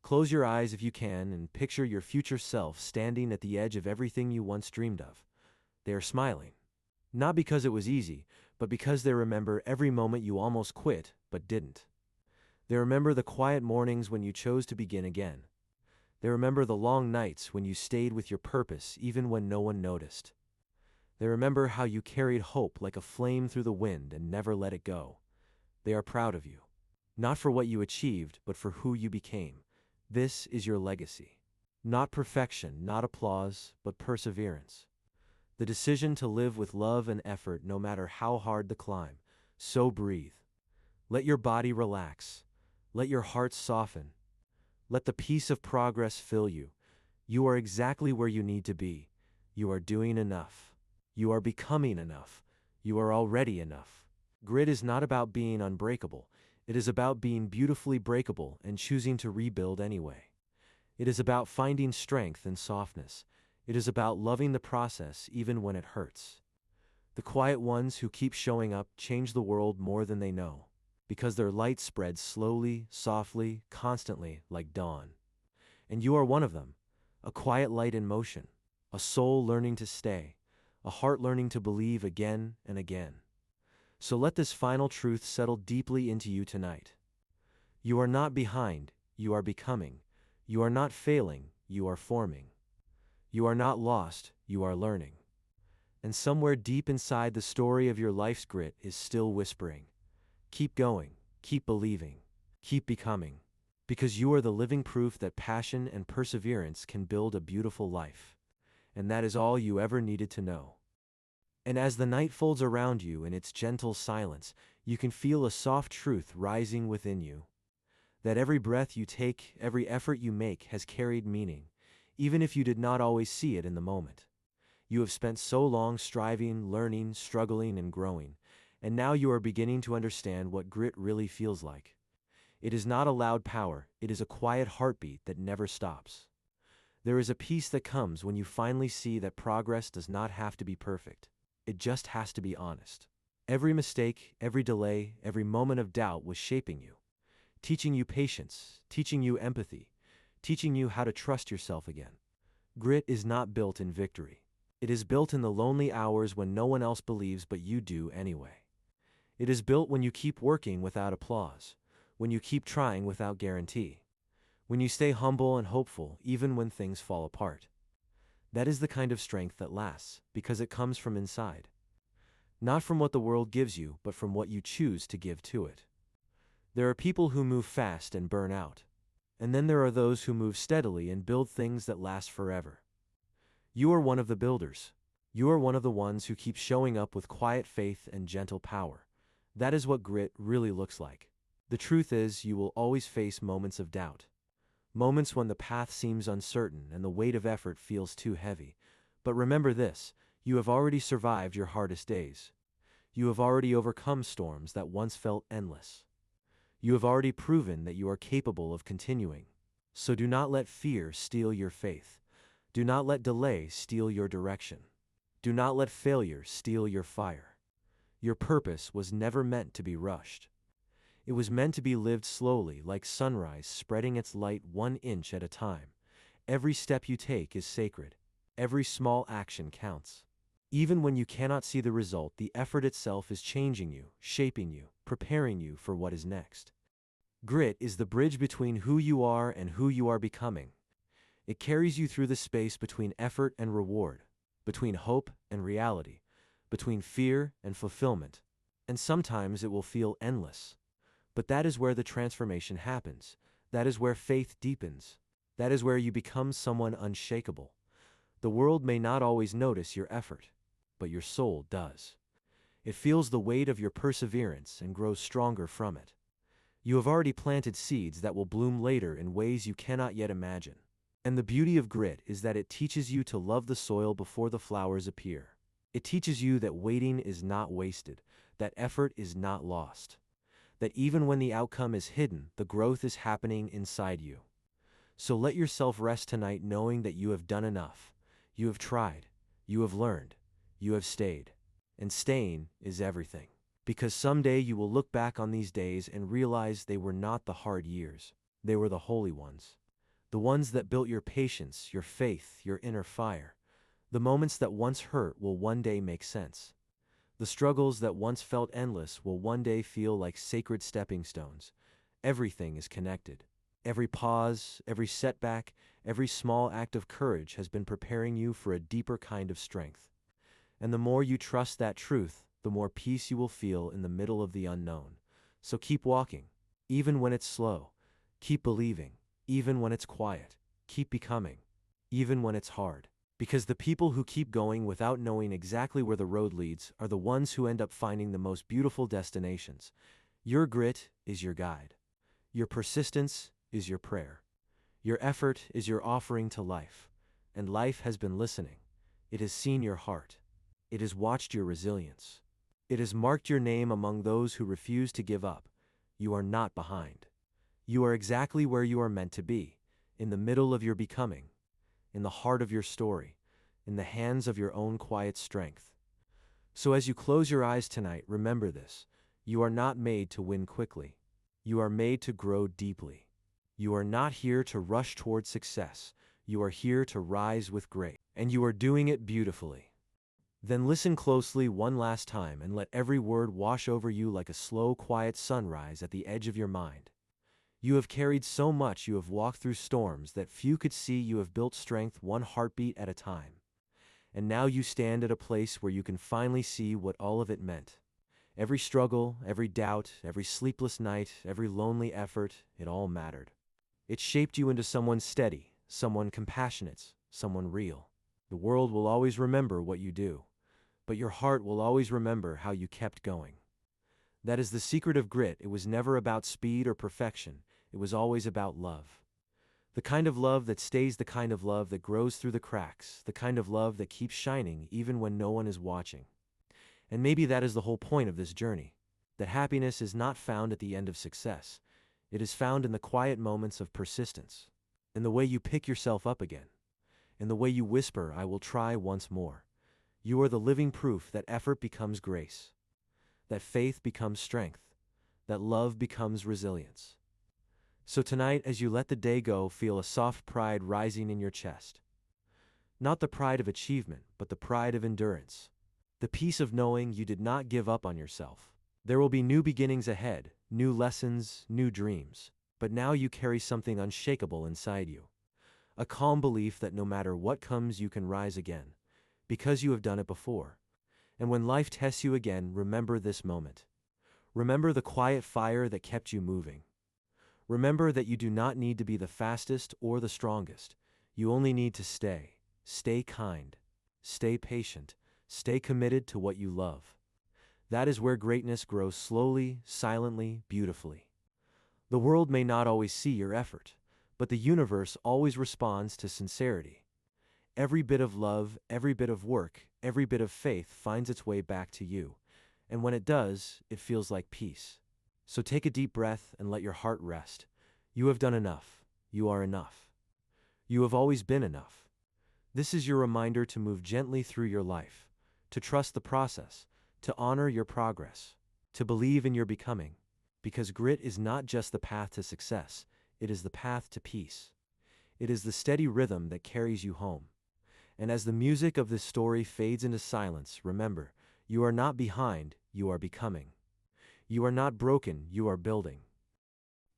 [SPEAKER 1] Close your eyes if you can and picture your future self standing at the edge of everything you once dreamed of. They are smiling. Not because it was easy, but because they remember every moment you almost quit, but didn't. They remember the quiet mornings when you chose to begin again. They remember the long nights when you stayed with your purpose even when no one noticed. They remember how you carried hope like a flame through the wind and never let it go. They are proud of you. Not for what you achieved, but for who you became. This is your legacy. Not perfection, not applause, but perseverance. The decision to live with love and effort no matter how hard the climb. So breathe. Let your body relax. Let your heart soften. Let the peace of progress fill you. You are exactly where you need to be. You are doing enough. You are becoming enough. You are already enough. Grit is not about being unbreakable. It is about being beautifully breakable and choosing to rebuild anyway. It is about finding strength in softness. It is about loving the process even when it hurts. The quiet ones who keep showing up change the world more than they know, because their light spreads slowly, softly, constantly, like dawn. And you are one of them, a quiet light in motion, a soul learning to stay, a heart learning to believe again and again. So let this final truth settle deeply into you tonight. You are not behind, you are becoming. You are not failing, you are forming. You are not lost, you are learning. And somewhere deep inside the story of your life's grit is still whispering, keep going, keep believing, keep becoming, because you are the living proof that passion and perseverance can build a beautiful life. And that is all you ever needed to know. And as the night folds around you in its gentle silence, you can feel a soft truth rising within you. That every breath you take, every effort you make has carried meaning, even if you did not always see it in the moment. You have spent so long striving, learning, struggling, and growing, and now you are beginning to understand what grit really feels like. It is not a loud power, it is a quiet heartbeat that never stops. There is a peace that comes when you finally see that progress does not have to be perfect. It just has to be honest. Every mistake, every delay, every moment of doubt was shaping you, teaching you patience, teaching you empathy, teaching you how to trust yourself again. Grit is not built in victory. It is built in the lonely hours when no one else believes but you do anyway. It is built when you keep working without applause, when you keep trying without guarantee, when you stay humble and hopeful even when things fall apart. That is the kind of strength that lasts, because it comes from inside. Not from what the world gives you, but from what you choose to give to it. There are people who move fast and burn out. And then there are those who move steadily and build things that last forever. You are one of the builders. You are one of the ones who keep showing up with quiet faith and gentle power. That is what grit really looks like. The truth is, you will always face moments of doubt. Moments when the path seems uncertain and the weight of effort feels too heavy. But remember this, you have already survived your hardest days. You have already overcome storms that once felt endless. You have already proven that you are capable of continuing. So do not let fear steal your faith. Do not let delay steal your direction. Do not let failure steal your fire. Your purpose was never meant to be rushed. It was meant to be lived slowly, like sunrise spreading its light 1 inch at a time. Every step you take is sacred. Every small action counts. Even when you cannot see the result, the effort itself is changing you, shaping you, preparing you for what is next. Grit is the bridge between who you are and who you are becoming. It carries you through the space between effort and reward, between hope and reality, between fear and fulfillment. And sometimes it will feel endless. But that is where the transformation happens. That is where faith deepens. That is where you become someone unshakable. The world may not always notice your effort, but your soul does. It feels the weight of your perseverance and grows stronger from it. You have already planted seeds that will bloom later in ways you cannot yet imagine. And the beauty of grit is that it teaches you to love the soil before the flowers appear. It teaches you that waiting is not wasted, that effort is not lost, that even when the outcome is hidden, the growth is happening inside you. So let yourself rest tonight knowing that you have done enough. You have tried. You have learned. You have stayed. And staying is everything. Because someday you will look back on these days and realize they were not the hard years. They were the holy ones. The ones that built your patience, your faith, your inner fire. The moments that once hurt will one day make sense. The struggles that once felt endless will one day feel like sacred stepping stones. Everything is connected. Every pause, every setback, every small act of courage has been preparing you for a deeper kind of strength. And the more you trust that truth, the more peace you will feel in the middle of the unknown. So keep walking, even when it's slow. Keep believing, even when it's quiet. Keep becoming, even when it's hard. Because the people who keep going without knowing exactly where the road leads are the ones who end up finding the most beautiful destinations. Your grit is your guide. Your persistence is your prayer. Your effort is your offering to life. And life has been listening. It has seen your heart. It has watched your resilience. It has marked your name among those who refuse to give up. You are not behind. You are exactly where you are meant to be, in the middle of your becoming, in the heart of your story, in the hands of your own quiet strength. So as you close your eyes tonight, remember this. You are not made to win quickly. You are made to grow deeply. You are not here to rush toward success. You are here to rise with grace, and you are doing it beautifully. Then listen closely one last time and let every word wash over you like a slow, quiet sunrise at the edge of your mind. You have carried so much, you have walked through storms that few could see, you have built strength one heartbeat at a time. And now you stand at a place where you can finally see what all of it meant. Every struggle, every doubt, every sleepless night, every lonely effort, it all mattered. It shaped you into someone steady, someone compassionate, someone real. The world will always remember what you do, but your heart will always remember how you kept going. That is the secret of grit. It was never about speed or perfection. It was always about love. The kind of love that stays, the kind of love that grows through the cracks, the kind of love that keeps shining even when no one is watching. And maybe that is the whole point of this journey, that happiness is not found at the end of success. It is found in the quiet moments of persistence, in the way you pick yourself up again, in the way you whisper, "I will try once more." You are the living proof that effort becomes grace, that faith becomes strength, that love becomes resilience. So tonight, as you let the day go, feel a soft pride rising in your chest. Not the pride of achievement, but the pride of endurance. The peace of knowing you did not give up on yourself. There will be new beginnings ahead, new lessons, new dreams. But now you carry something unshakable inside you. A calm belief that no matter what comes, you can rise again, because you have done it before. And when life tests you again, remember this moment. Remember the quiet fire that kept you moving. Remember that you do not need to be the fastest or the strongest. You only need to stay. Stay kind. Stay patient. Stay committed to what you love. That is where greatness grows slowly, silently, beautifully. The world may not always see your effort, but the universe always responds to sincerity. Every bit of love, every bit of work, every bit of faith finds its way back to you. And when it does, it feels like peace. So take a deep breath and let your heart rest. You have done enough. You are enough. You have always been enough. This is your reminder to move gently through your life, to trust the process, to honor your progress, to believe in your becoming. Because grit is not just the path to success, it is the path to peace. It is the steady rhythm that carries you home. And as the music of this story fades into silence, remember, you are not behind, you are becoming. You are not broken, you are building.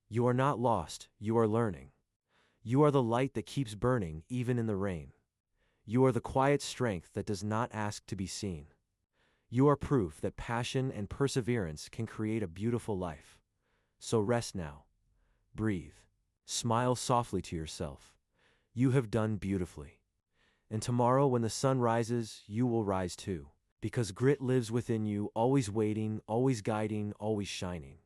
[SPEAKER 1] You are not lost, you are learning. You are the light that keeps burning even in the rain. You are the quiet strength that does not ask to be seen. You are proof that passion and perseverance can create a beautiful life. So rest now. Breathe. Smile softly to yourself. You have done beautifully. And tomorrow when the sun rises, you will rise too. Because grit lives within you, always waiting, always guiding, always shining.